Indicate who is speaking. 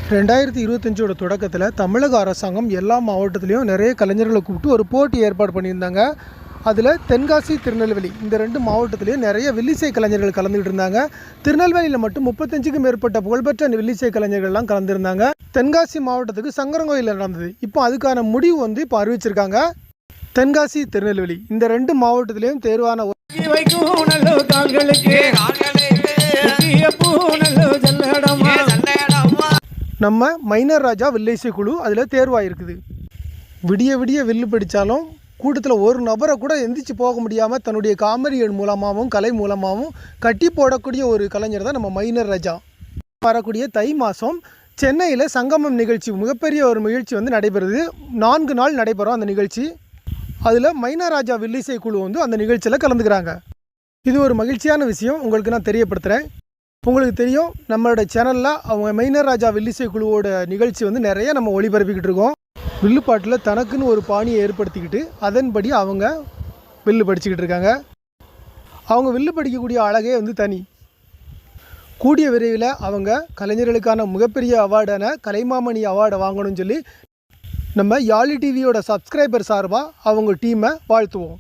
Speaker 1: 2025 தொடக்கத்தில் தமிழக அரசாங்கம் எல்லா மாவட்டத்திலையும் நிறைய கலைஞர்களை கூப்பிட்டு ஒரு போட்டி ஏற்பாடு பண்ணியிருந்தாங்க. அதில் தென்காசி, திருநெல்வேலி இந்த 2 மாவட்டத்திலையும் நிறைய வில்லிசை கலைஞர்கள் கலந்துக்கிட்டு இருந்தாங்க. திருநெல்வேலியில் மட்டும் 35க்கும் மேற்பட்ட புகழ்பெற்ற வில்லிசை கலைஞர்கள்லாம் கலந்துருந்தாங்க. தென்காசி மாவட்டத்துக்கு சங்கரங்கோயிலில் நடந்தது. இப்போ அதுக்கான முடிவு இப்போ அறிவிச்சிருக்காங்க. தென்காசி, திருநெல்வேலி இந்த 2 மாவட்டத்திலையும் தேர்வான நம்ம மைனர் ராஜா வில்லிசை குழு அதில் தேர்வாயிருக்குது. விடிய விடிய வில்லு படித்தாலும் கூட்டத்தில் ஒரு நபரை கூட எந்திரிச்சு போக முடியாமல் தன்னுடைய காமெடியன் மூலமாகவும் கலை மூலமாகவும் கட்டி போடக்கூடிய ஒரு கலைஞர் தான் நம்ம மைனர் ராஜா. வரக்கூடிய தை மாதம் சென்னையில் சங்கமம் நிகழ்ச்சி, மிகப்பெரிய ஒரு நிகழ்ச்சி நடைபெறுது. 4 நாள் நடைபெறும் அந்த நிகழ்ச்சி. அதில் மைனர் ராஜா வில்லிசை குழு அந்த நிகழ்ச்சியில் கலந்துக்கிறாங்க. இது ஒரு மகிழ்ச்சியான விஷயம் உங்களுக்கு நான் தெரியப்படுத்துகிறேன். உங்களுக்கு தெரியும், நம்மளோட சேனலில் அவங்க மைனர் ராஜா வில்லிசை குழுவோட நிகழ்ச்சி நிறைய நம்ம ஒளிபரப்பிக்கிட்டு இருக்கோம். வில்லுப்பாட்டில் தனக்குன்னு ஒரு பாணியை ஏற்படுத்திக்கிட்டு அதன்படி அவங்க வில்லு படிச்சுக்கிட்டு இருக்காங்க. அவங்க வில்லு படிக்கக்கூடிய அழகே தனி. கூடிய விரைவில் அவங்க கலைஞர்களுக்கான மிகப்பெரிய அவார்டான கலைமாமணி அவார்டை வாங்கணும்னு சொல்லி நம்ம யாழி டிவியோட சப்ஸ்கிரைபர் சார்பாக அவங்க டீமை வாழ்த்துவோம்.